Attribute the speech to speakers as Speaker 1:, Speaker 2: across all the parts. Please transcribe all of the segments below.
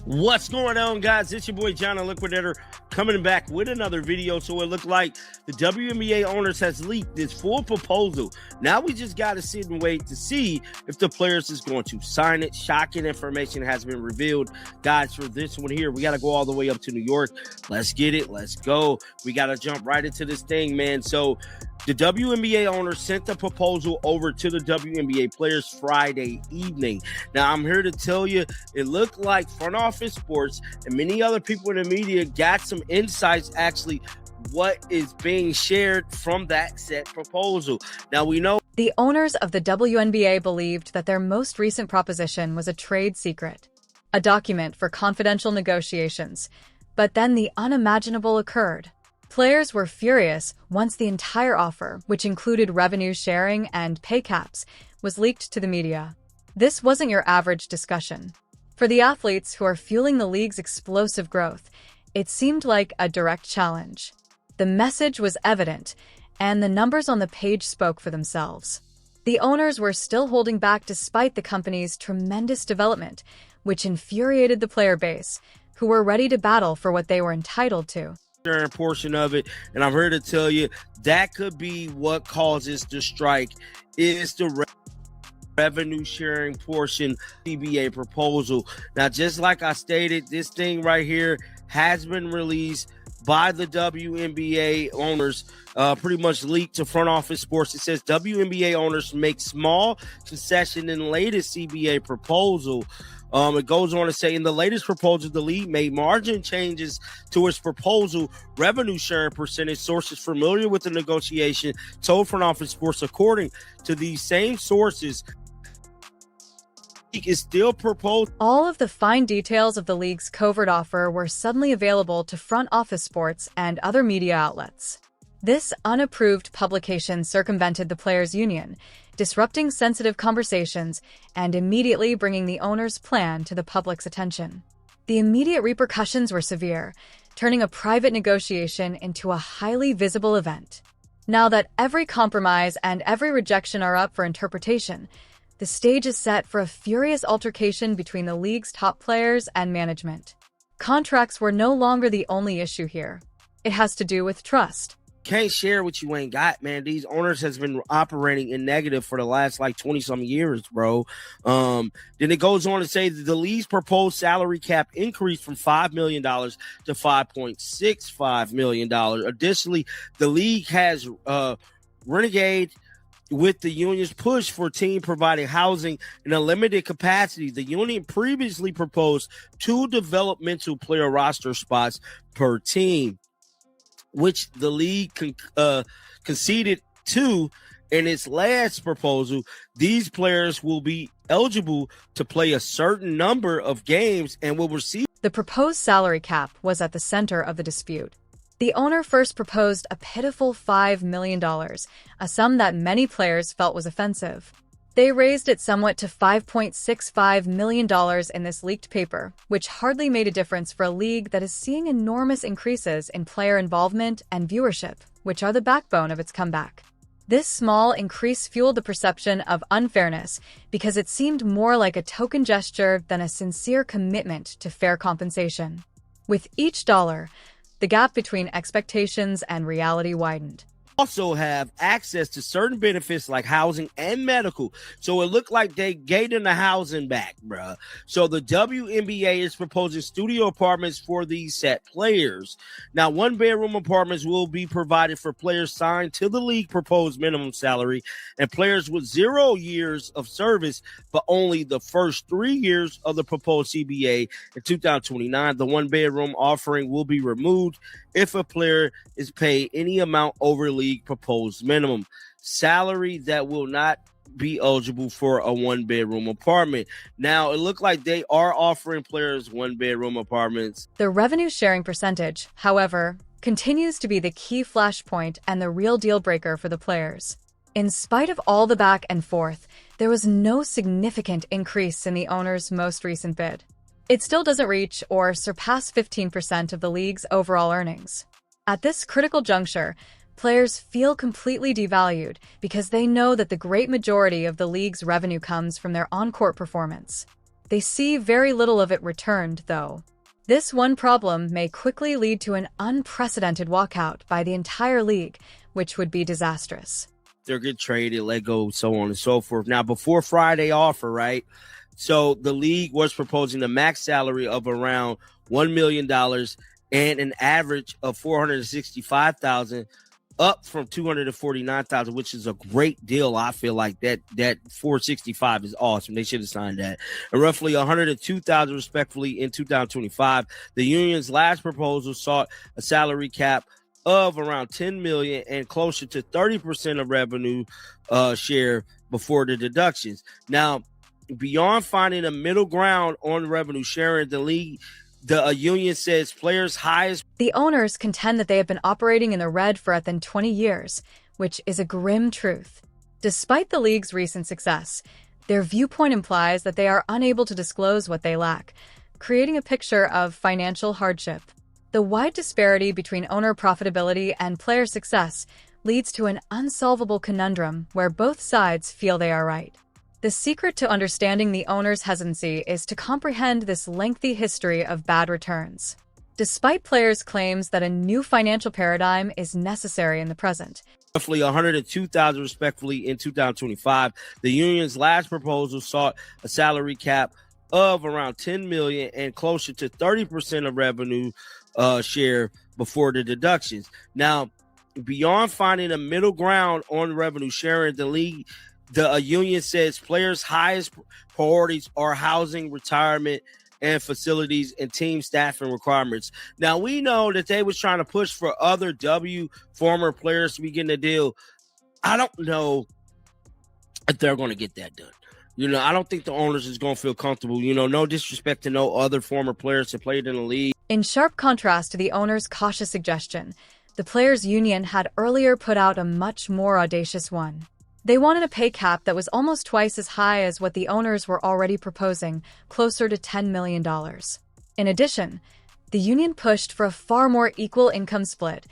Speaker 1: What's going on, guys? It's your boy John the Liquidator coming back with another video. So it looked like the WNBA owners has leaked this full proposal. Now we just got to sit and wait to see if the players is going to sign it. Shocking information has been revealed, guys, for this one here. We got to go all the way up to New York. Let's get it. Let's go. We got to jump right into this thing, man. So the WNBA owners sent the proposal over to the WNBA players Friday evening. Now, I'm here to tell you, it looked like Front Office Sports and many other people in the media got some insights, actually, what is being shared from that set proposal. Now, we know
Speaker 2: the owners of the WNBA believed that their most recent proposition was a trade secret, a document for confidential negotiations. But then the unimaginable occurred. Players were furious once the entire offer, which included revenue sharing and pay caps, was leaked to the media. This wasn't your average discussion. For the athletes who are fueling the league's explosive growth, it seemed like a direct challenge. The message was evident, and the numbers on the page spoke for themselves. The owners were still holding back despite the company's tremendous development, which infuriated the player base, who were ready to battle for what they were entitled to.
Speaker 1: Portion of it, and I'm here to tell you that could be what causes the strike is the revenue sharing portion CBA proposal. Now, just like I stated, this thing right here has been released by the WNBA owners, pretty much leaked to Front Office Sports. It says WNBA owners make small concession in latest CBA proposal. It goes on to say, in the latest proposal, the league made margin changes to its proposal revenue sharing percentage. Sources familiar with the negotiation told Front Office Sports, according to these same sources, the league is still proposed.
Speaker 2: All of the fine details of the league's covert offer were suddenly available to Front Office Sports and other media outlets. This unapproved publication circumvented the players' union, disrupting sensitive conversations and immediately bringing the owner's plan to the public's attention. The immediate repercussions were severe, turning a private negotiation into a highly visible event. Now that every compromise and every rejection are up for interpretation, the stage is set for a furious altercation between the league's top players and management. Contracts were no longer the only issue here. It has to do with trust.
Speaker 1: Can't share what you ain't got, man. These owners has been operating in negative for the last 20-some years, bro. Then it goes on to say that the league's proposed salary cap increased from $5 million to $5.65 million. Additionally, the league has renegade with the union's push for team providing housing in a limited capacity. The union previously proposed 2 developmental player roster spots per team, which the league conceded to in its last proposal. These players will be eligible to play a certain number of games and will receive.
Speaker 2: The proposed salary cap was at the center of the dispute. The owner first proposed a pitiful $5 million, a sum that many players felt was offensive. They raised it somewhat to $5.65 million in this leaked paper, which hardly made a difference for a league that is seeing enormous increases in player involvement and viewership, which are the backbone of its comeback. This small increase fueled the perception of unfairness because it seemed more like a token gesture than a sincere commitment to fair compensation. With each dollar, the gap between expectations and reality widened.
Speaker 1: Also have access to certain benefits like housing and medical. So it looked like they gave them the housing back, bruh. So the WNBA is proposing studio apartments for these set players. Now, 1-bedroom apartments will be provided for players signed to the league proposed minimum salary and players with 0 years of service, but only the first 3 years of the proposed CBA in 2029. The 1-bedroom offering will be removed if a player is paid any amount over league proposed minimum salary that will not be eligible for a 1-bedroom apartment. Now, it looked like they are offering players 1-bedroom apartments.
Speaker 2: The revenue sharing percentage, however, continues to be the key flashpoint and the real deal breaker for the players. In spite of all the back and forth, there was no significant increase in the owner's most recent bid. It still doesn't reach or surpass 15% of the league's overall earnings. At this critical juncture, players feel completely devalued because they know that the great majority of the league's revenue comes from their on-court performance. They see very little of it returned, though. This one problem may quickly lead to an unprecedented walkout by the entire league, which would be disastrous.
Speaker 1: They'll get traded, let go, so on and so forth. Now, before Friday offer, right? So the league was proposing a max salary of around $1 million and an average of $465,000, up from $249,000, which is a great deal. I feel like that 465 is awesome. They should have signed that. And roughly $102,000 respectfully in 2025. The union's last proposal sought a salary cap of around $10 million and closer to 30% of revenue share before the deductions. Now, beyond finding a middle ground on revenue sharing, the union says players' highest.
Speaker 2: The owners contend that they have been operating in the red for more than 20 years, which is a grim truth. Despite the league's recent success, their viewpoint implies that they are unable to disclose what they lack, creating a picture of financial hardship. The wide disparity between owner profitability and player success leads to an unsolvable conundrum where both sides feel they are right. The secret to understanding the owner's hesitancy is to comprehend this lengthy history of bad returns. Despite players' claims that a new financial paradigm is necessary in the present,
Speaker 1: Roughly $102,000 respectfully in 2025. The union's last proposal sought a salary cap of around $10 million and closer to 30% of revenue share before the deductions. Now, beyond finding a middle ground on revenue sharing, the union says players' highest priorities are housing, retirement, and facilities and team staffing requirements. Now, we know that they was trying to push for other former players to be getting a deal. I don't know if they're going to get that done. I don't think the owners is going to feel comfortable. No disrespect to no other former players that played in the league.
Speaker 2: In sharp contrast to the owners' cautious suggestion, the players' union had earlier put out a much more audacious one. They wanted a pay cap that was almost twice as high as what the owners were already proposing, closer to $10 million. In addition, the union pushed for a far more equal income split,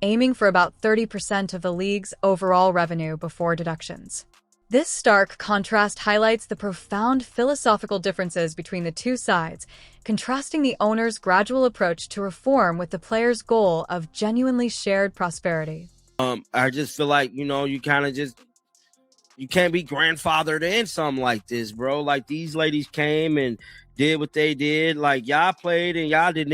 Speaker 2: aiming for about 30% of the league's overall revenue before deductions. This stark contrast highlights the profound philosophical differences between the two sides, contrasting the owner's gradual approach to reform with the players' goal of genuinely shared prosperity.
Speaker 1: I just feel like, you kind of you can't be grandfathered in something like this, bro. Like, these ladies came and did what they did. Like, y'all played and y'all did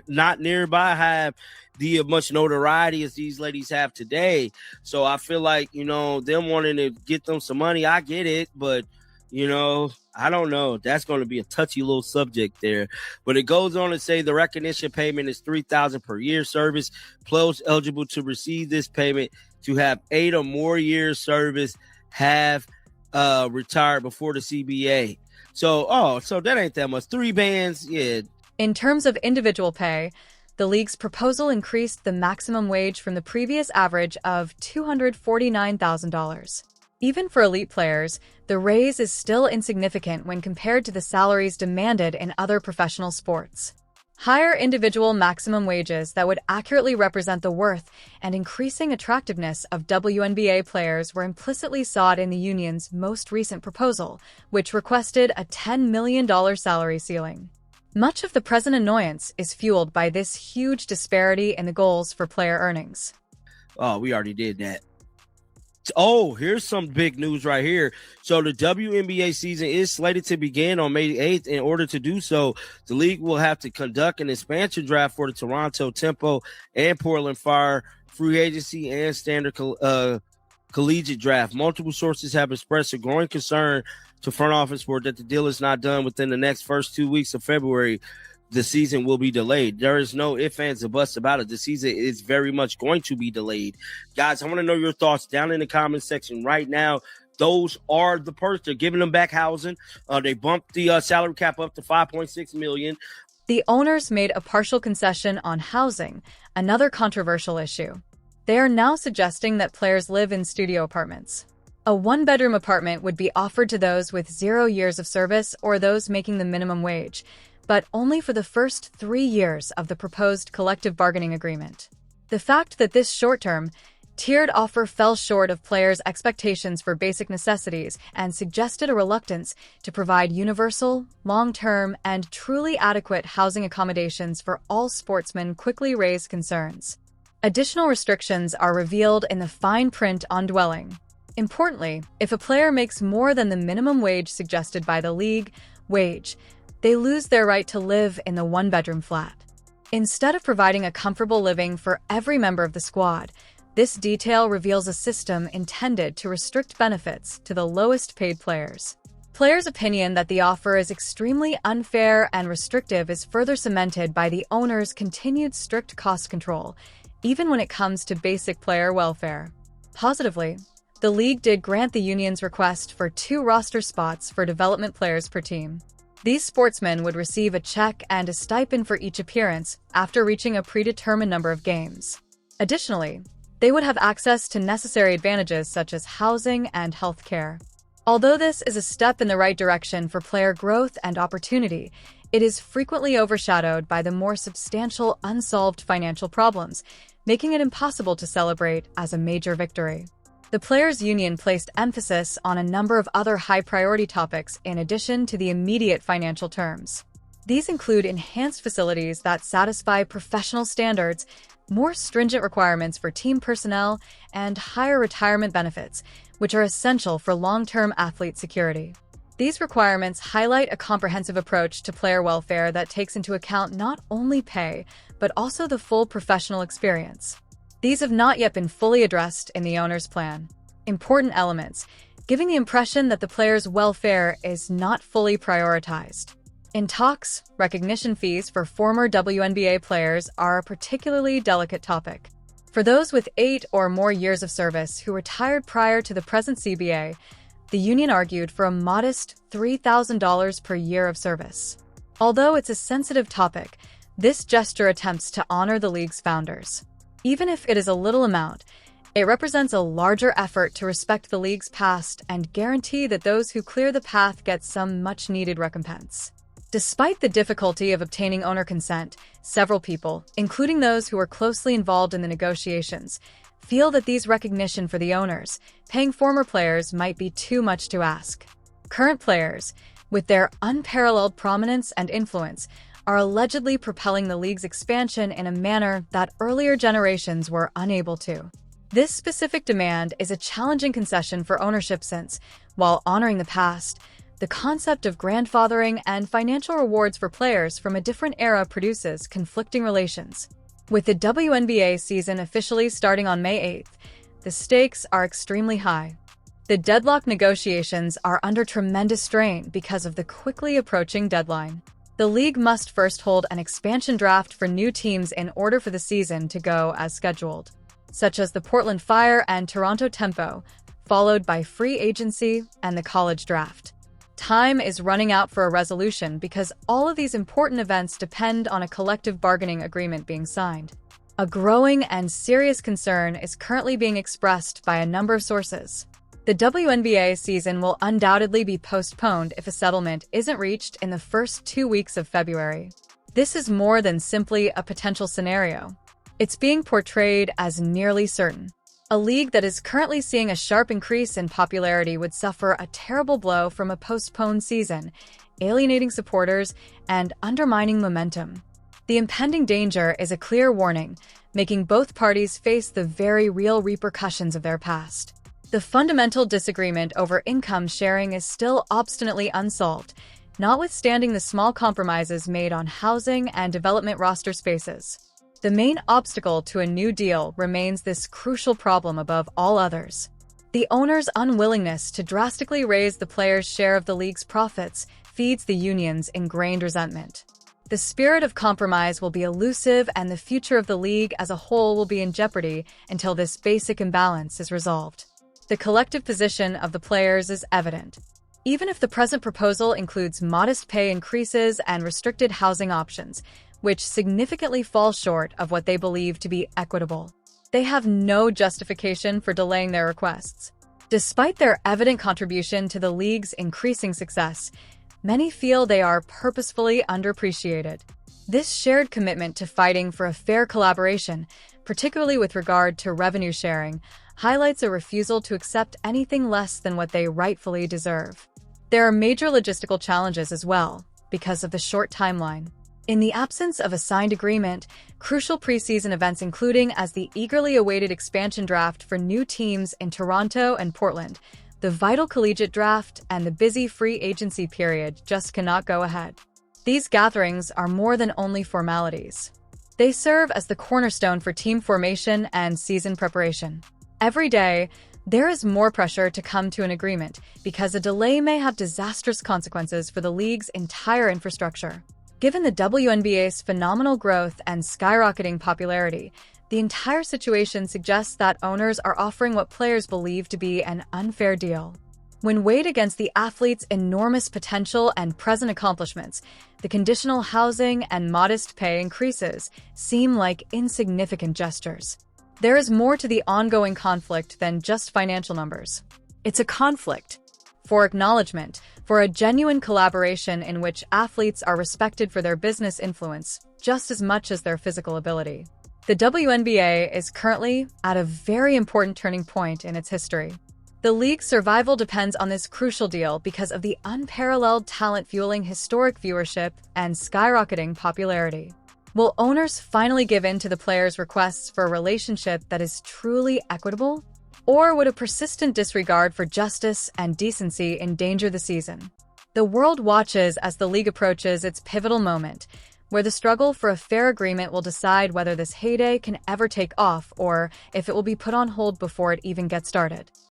Speaker 1: not nearby have the much notoriety as these ladies have today. So I feel like, them wanting to get them some money, I get it. But, I don't know. That's going to be a touchy little subject there. But it goes on to say the recognition payment is $3,000 per year service. Players eligible to receive this payment to have 8 or more years service have retired before the CBA. So that ain't that much. 3 bands, yeah.
Speaker 2: In terms of individual pay, the league's proposal increased the maximum wage from the previous average of $249,000. Even for elite players, the raise is still insignificant when compared to the salaries demanded in other professional sports. Higher individual maximum wages that would accurately represent the worth and increasing attractiveness of WNBA players were implicitly sought in the union's most recent proposal, which requested a $10 million salary ceiling. Much of the present annoyance is fueled by this huge disparity in the goals for player earnings.
Speaker 1: Oh, we already did that. Oh, here's some big news right here. So the WNBA season is slated to begin on May 8th. In order to do so, the league will have to conduct an expansion draft for the Toronto Tempo and Portland Fire free agency and standard collegiate draft. Multiple sources have expressed a growing concern to front office board that the deal is not done within the first 2 weeks of February. The season will be delayed. There is no ifs, ands, or buts about it. The season is very much going to be delayed. Guys, I want to know your thoughts down in the comment section right now. Those are the perks. They're giving them back housing. They bumped the salary cap up to $5.6 million.
Speaker 2: The owners made a partial concession on housing, another controversial issue. They are now suggesting that players live in studio apartments. A one-bedroom apartment would be offered to those with 0 years of service or those making the minimum wage, but only for the first 3 years of the proposed collective bargaining agreement. The fact that this short-term, Tiered offer fell short of players' expectations for basic necessities and suggested a reluctance to provide universal, long-term, and truly adequate housing accommodations for all sportsmen quickly raised concerns. Additional restrictions are revealed in the fine print on dwelling. Importantly, if a player makes more than the minimum wage suggested by the league wage, they lose their right to live in the one-bedroom flat. Instead of providing a comfortable living for every member of the squad, this detail reveals a system intended to restrict benefits to the lowest-paid players. Players' opinion that the offer is extremely unfair and restrictive is further cemented by the owner's continued strict cost control, even when it comes to basic player welfare. Positively, the league did grant the union's request for 2 roster spots for development players per team. These sportsmen would receive a check and a stipend for each appearance after reaching a predetermined number of games. Additionally, they would have access to necessary advantages such as housing and health care. Although this is a step in the right direction for player growth and opportunity, it is frequently overshadowed by the more substantial unsolved financial problems, making it impossible to celebrate as a major victory. The Players' Union placed emphasis on a number of other high-priority topics in addition to the immediate financial terms. These include enhanced facilities that satisfy professional standards, more stringent requirements for team personnel, and higher retirement benefits, which are essential for long-term athlete security. These requirements highlight a comprehensive approach to player welfare that takes into account not only pay, but also the full professional experience. These have not yet been fully addressed in the owner's plan. Important elements, giving the impression that the player's welfare is not fully prioritized. In talks, recognition fees for former WNBA players are a particularly delicate topic. For those with 8 or more years of service who retired prior to the present CBA, the union argued for a modest $3,000 per year of service. Although it's a sensitive topic, this gesture attempts to honor the league's founders. Even if it is a little amount, it represents a larger effort to respect the league's past and guarantee that those who clear the path get some much-needed recompense. Despite the difficulty of obtaining owner consent, several people, including those who were closely involved in the negotiations, feel that these recognition for the owners, paying former players, might be too much to ask. Current players, with their unparalleled prominence and influence, are allegedly propelling the league's expansion in a manner that earlier generations were unable to. This specific demand is a challenging concession for ownership since, while honoring the past, the concept of grandfathering and financial rewards for players from a different era produces conflicting relations. With the WNBA season officially starting on May 8th, the stakes are extremely high. The deadlock negotiations are under tremendous strain because of the quickly approaching deadline. The league must first hold an expansion draft for new teams in order for the season to go as scheduled, such as the Portland Fire and Toronto Tempo, followed by free agency and the college draft. Time is running out for a resolution because all of these important events depend on a collective bargaining agreement being signed. A growing and serious concern is currently being expressed by a number of sources. The WNBA season will undoubtedly be postponed if a settlement isn't reached in the first 2 weeks of February. This is more than simply a potential scenario. It's being portrayed as nearly certain. A league that is currently seeing a sharp increase in popularity would suffer a terrible blow from a postponed season, alienating supporters and undermining momentum. The impending danger is a clear warning, making both parties face the very real repercussions of their past. The fundamental disagreement over income sharing is still obstinately unsolved, notwithstanding the small compromises made on housing and development roster spaces. The main obstacle to a new deal remains this crucial problem above all others: the owner's unwillingness to drastically raise the players' share of the league's profits feeds the union's ingrained resentment. The spirit of compromise will be elusive, and the future of the league as a whole will be in jeopardy until this basic imbalance is resolved. The collective position of the players is evident. Even if the present proposal includes modest pay increases and restricted housing options, which significantly fall short of what they believe to be equitable, they have no justification for delaying their requests. Despite their evident contribution to the league's increasing success, many feel they are purposefully underappreciated. This shared commitment to fighting for a fair collaboration particularly with regard to revenue sharing, highlights a refusal to accept anything less than what they rightfully deserve. There are major logistical challenges as well, because of the short timeline. In the absence of a signed agreement, crucial preseason events including as the eagerly awaited expansion draft for new teams in Toronto and Portland, the vital collegiate draft, and the busy free agency period just cannot go ahead. These gatherings are more than only formalities. They serve as the cornerstone for team formation and season preparation. Every day, there is more pressure to come to an agreement because a delay may have disastrous consequences for the league's entire infrastructure. Given the WNBA's phenomenal growth and skyrocketing popularity, the entire situation suggests that owners are offering what players believe to be an unfair deal. When weighed against the athlete's enormous potential and present accomplishments, the conditional housing and modest pay increases seem like insignificant gestures. There is more to the ongoing conflict than just financial numbers. It's a conflict for acknowledgement, for a genuine collaboration in which athletes are respected for their business influence just as much as their physical ability. The WNBA is currently at a very important turning point in its history. The league's survival depends on this crucial deal because of the unparalleled talent fueling historic viewership and skyrocketing popularity. Will owners finally give in to the players' requests for a relationship that is truly equitable? Or would a persistent disregard for justice and decency endanger the season? The world watches as the league approaches its pivotal moment, where the struggle for a fair agreement will decide whether this heyday can ever take off or if it will be put on hold before it even gets started.